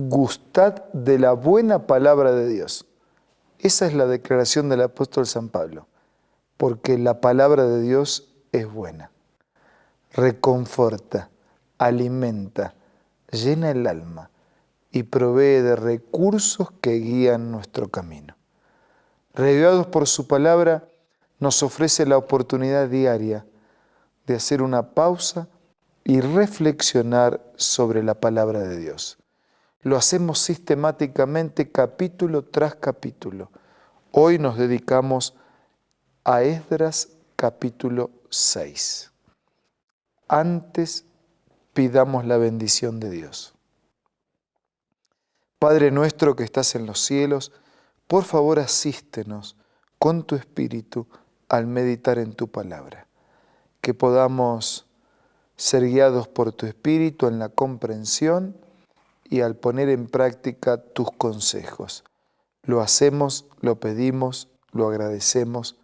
gustad de la buena palabra de Dios. Esa es la declaración del apóstol San Pablo, porque la palabra de Dios es buena, reconforta, alimenta, llena el alma y provee de recursos que guían nuestro camino. Reavivados por su palabra, nos ofrece la oportunidad diaria de hacer una pausa y reflexionar sobre la palabra de Dios. Lo hacemos sistemáticamente capítulo tras capítulo. Hoy nos dedicamos a Esdras capítulo 6. Antes pidamos la bendición de Dios. Padre nuestro que estás en los cielos, por favor asístenos con tu Espíritu al meditar en tu palabra. Que podamos ser guiados por tu Espíritu en la comprensión y al poner en práctica tus consejos. Lo hacemos, lo pedimos, lo agradecemos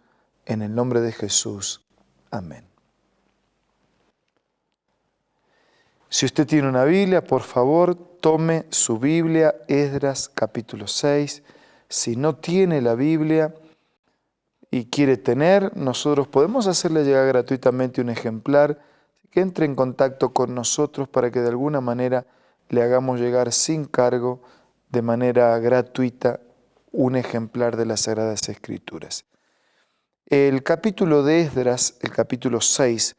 en el nombre de Jesús. Amén. Si usted tiene una Biblia, por favor, tome su Biblia, Esdras capítulo 6. Si no tiene la Biblia y quiere tener, nosotros podemos hacerle llegar gratuitamente un ejemplar, que entre en contacto con nosotros para que de alguna manera le hagamos llegar sin cargo, de manera gratuita, un ejemplar de las Sagradas Escrituras. El capítulo de Esdras, el capítulo 6,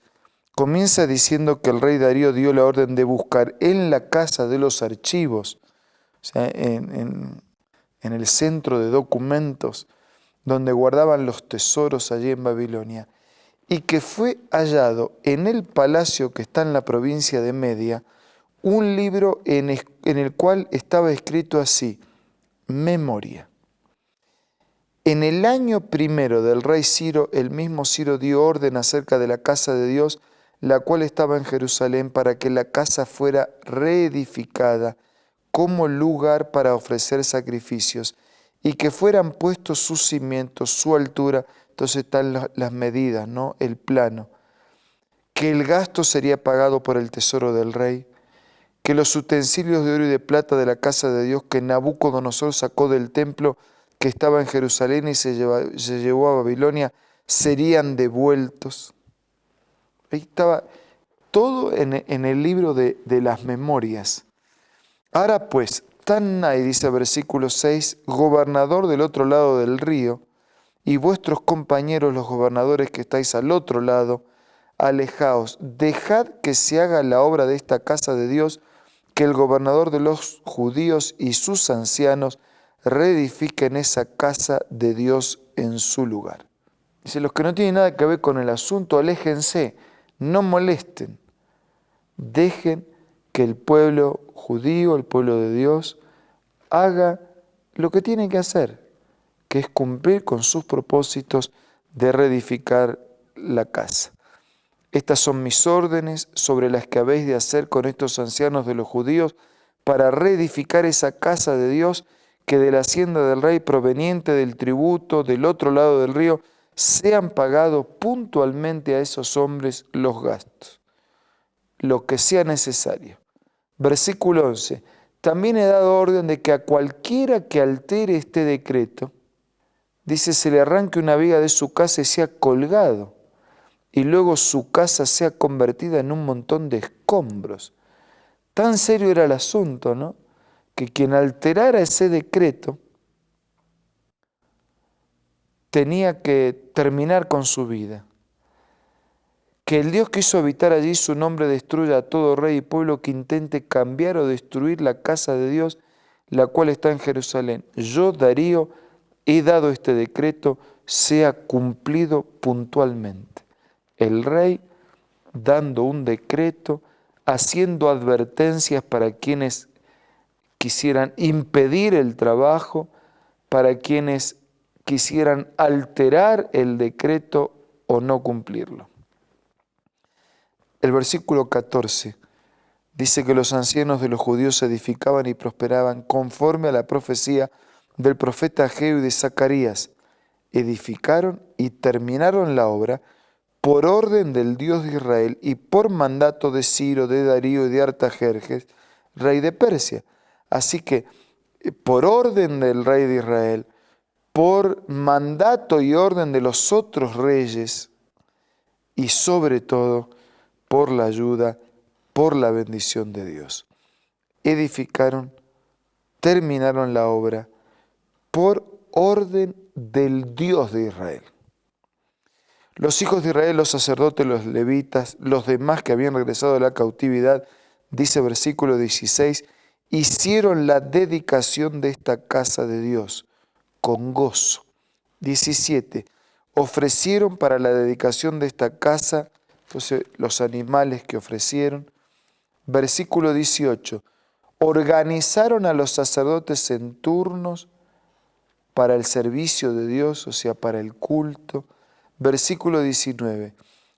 comienza diciendo que el rey Darío dio la orden de buscar en la casa de los archivos, o sea, en el centro de documentos, donde guardaban los tesoros allí en Babilonia, y que fue hallado en el palacio que está en la provincia de Media, un libro en el cual estaba escrito así, Memoria. En el año primero del rey Ciro, el mismo Ciro dio orden acerca de la casa de Dios, la cual estaba en Jerusalén, para que la casa fuera reedificada como lugar para ofrecer sacrificios, y que fueran puestos sus cimientos, su altura. Entonces están las medidas, ¿no? El plano. Que el gasto sería pagado por el tesoro del rey, que los utensilios de oro y de plata de la casa de Dios que Nabucodonosor sacó del templo que estaba en Jerusalén y se llevó a Babilonia, serían devueltos. Ahí estaba todo en el libro de las memorias. Ahora pues, Tannai, dice versículo 6, gobernador del otro lado del río, y vuestros compañeros los gobernadores que estáis al otro lado, alejaos, dejad que se haga la obra de esta casa de Dios, que el gobernador de los judíos y sus ancianos reedifiquen esa casa de Dios en su lugar. Dice, los que no tienen nada que ver con el asunto, aléjense, no molesten, dejen que el pueblo judío, el pueblo de Dios, haga lo que tiene que hacer, que es cumplir con sus propósitos de reedificar la casa. Estas son mis órdenes sobre las que habéis de hacer con estos ancianos de los judíos para reedificar esa casa de Dios, que de la hacienda del rey proveniente del tributo del otro lado del río sean pagados puntualmente a esos hombres los gastos, lo que sea necesario. Versículo 11. También he dado orden de que a cualquiera que altere este decreto, dice, se le arranque una viga de su casa y sea colgado, y luego su casa sea convertida en un montón de escombros. Tan serio era el asunto, ¿no? Que quien alterara ese decreto tenía que terminar con su vida. Que el Dios que hizo habitar allí su nombre destruya a todo rey y pueblo que intente cambiar o destruir la casa de Dios, la cual está en Jerusalén. Yo, Darío, he dado este decreto, sea cumplido puntualmente. El rey dando un decreto, haciendo advertencias para quienes quisieran impedir el trabajo, para quienes quisieran alterar el decreto o no cumplirlo. El versículo 14 dice que los ancianos de los judíos se edificaban y prosperaban conforme a la profecía del profeta Ageo y de Zacarías. Edificaron y terminaron la obra por orden del Dios de Israel y por mandato de Ciro, de Darío y de Artajerjes, rey de Persia. Así que por orden del rey de Israel, por mandato y orden de los otros reyes, y sobre todo por la ayuda, por la bendición de Dios. Edificaron, terminaron la obra por orden del Dios de Israel. Los hijos de Israel, los sacerdotes, los levitas, los demás que habían regresado de la cautividad, dice versículo 16, hicieron la dedicación de esta casa de Dios con gozo. 17, ofrecieron para la dedicación de esta casa, entonces los animales que ofrecieron. Versículo 18, organizaron a los sacerdotes en turnos para el servicio de Dios, o sea, para el culto. Versículo 19,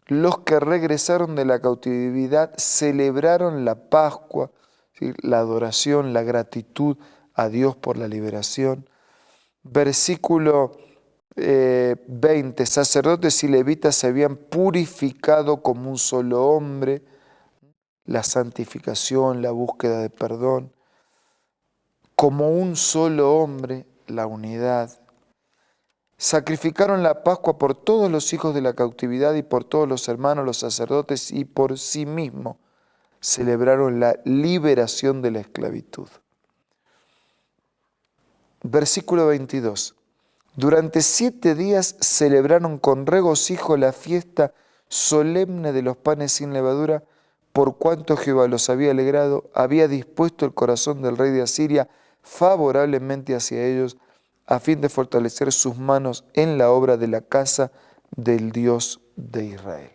los que regresaron de la cautividad celebraron la Pascua, ¿sí?, la adoración, la gratitud a Dios por la liberación. Versículo 20, sacerdotes y levitas se habían purificado como un solo hombre, la santificación, la búsqueda de perdón, como un solo hombre, la unidad. Sacrificaron la Pascua por todos los hijos de la cautividad y por todos los hermanos, los sacerdotes, y por sí mismos celebraron la liberación de la esclavitud. Versículo 22. Durante 7 días celebraron con regocijo la fiesta solemne de los panes sin levadura, por cuanto Jehová los había alegrado, había dispuesto el corazón del rey de Asiria favorablemente hacia ellos, a fin de fortalecer sus manos en la obra de la casa del Dios de Israel.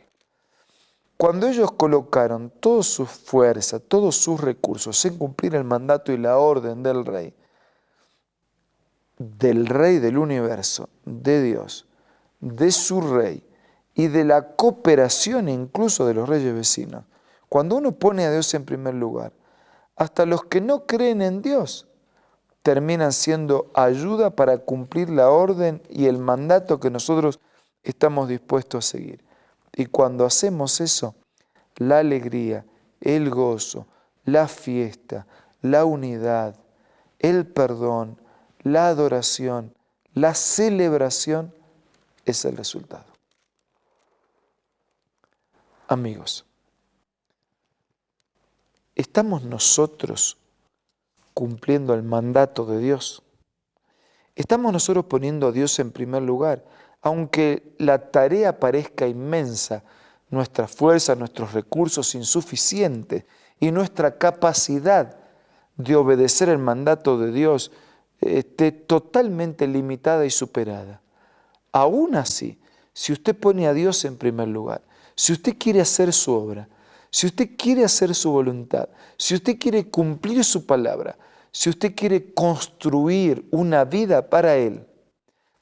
Cuando ellos colocaron toda su fuerza, todos sus recursos en cumplir el mandato y la orden del rey del universo, de Dios, de su rey y de la cooperación incluso de los reyes vecinos, cuando uno pone a Dios en primer lugar, hasta los que no creen en Dios terminan siendo ayuda para cumplir la orden y el mandato que nosotros estamos dispuestos a seguir. Y cuando hacemos eso, la alegría, el gozo, la fiesta, la unidad, el perdón, la adoración, la celebración es el resultado. Amigos, ¿estamos nosotros cumpliendo el mandato de Dios? ¿Estamos nosotros poniendo a Dios en primer lugar? Aunque la tarea parezca inmensa, nuestra fuerza, nuestros recursos insuficientes y nuestra capacidad de obedecer el mandato de Dios esté totalmente limitada y superada. Aún así, si usted pone a Dios en primer lugar, si usted quiere hacer su obra, si usted quiere hacer su voluntad, si usted quiere cumplir su palabra, si usted quiere construir una vida para Él,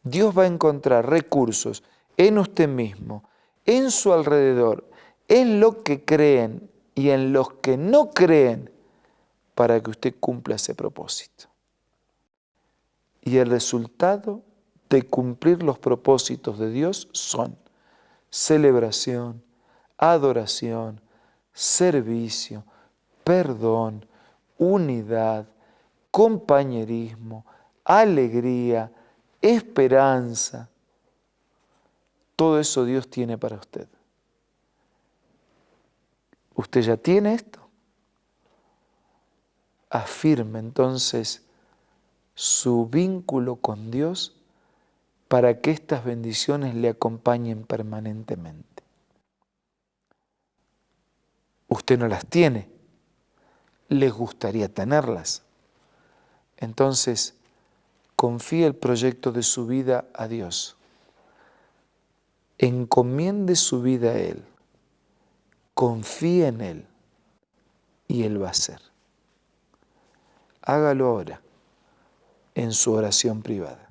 Dios va a encontrar recursos en usted mismo, en su alrededor, en lo que creen y en los que no creen, para que usted cumpla ese propósito. Y el resultado de cumplir los propósitos de Dios son celebración, adoración, servicio, perdón, unidad, compañerismo, alegría, esperanza. Todo eso Dios tiene para usted. ¿Usted ya tiene esto? Afirme entonces su vínculo con Dios para que estas bendiciones le acompañen permanentemente. Usted no las tiene, les gustaría tenerlas. Entonces, confíe el proyecto de su vida a Dios. Encomiende su vida a Él. Confíe en Él y Él va a hacer. Hágalo ahora en su oración privada.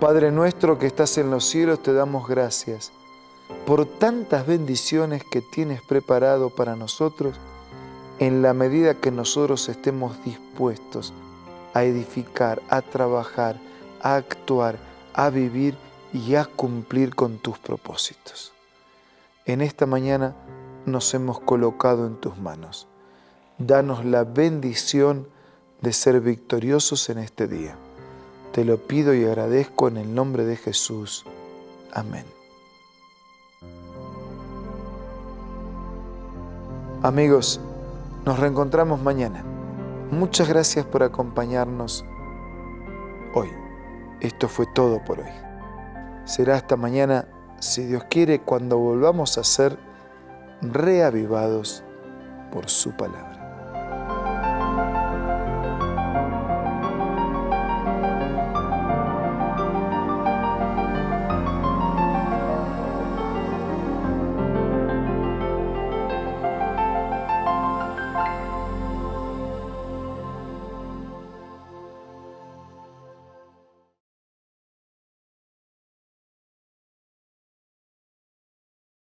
Padre nuestro que estás en los cielos, te damos gracias por tantas bendiciones que tienes preparado para nosotros en la medida que nosotros estemos dispuestos a edificar, a trabajar, a actuar, a vivir y a cumplir con tus propósitos. En esta mañana nos hemos colocado en tus manos. Danos la bendición de ser victoriosos en este día. Te lo pido y agradezco en el nombre de Jesús. Amén. Amigos, nos reencontramos mañana. Muchas gracias por acompañarnos hoy. Esto fue todo por hoy. Será hasta mañana, si Dios quiere, cuando volvamos a ser reavivados por su palabra.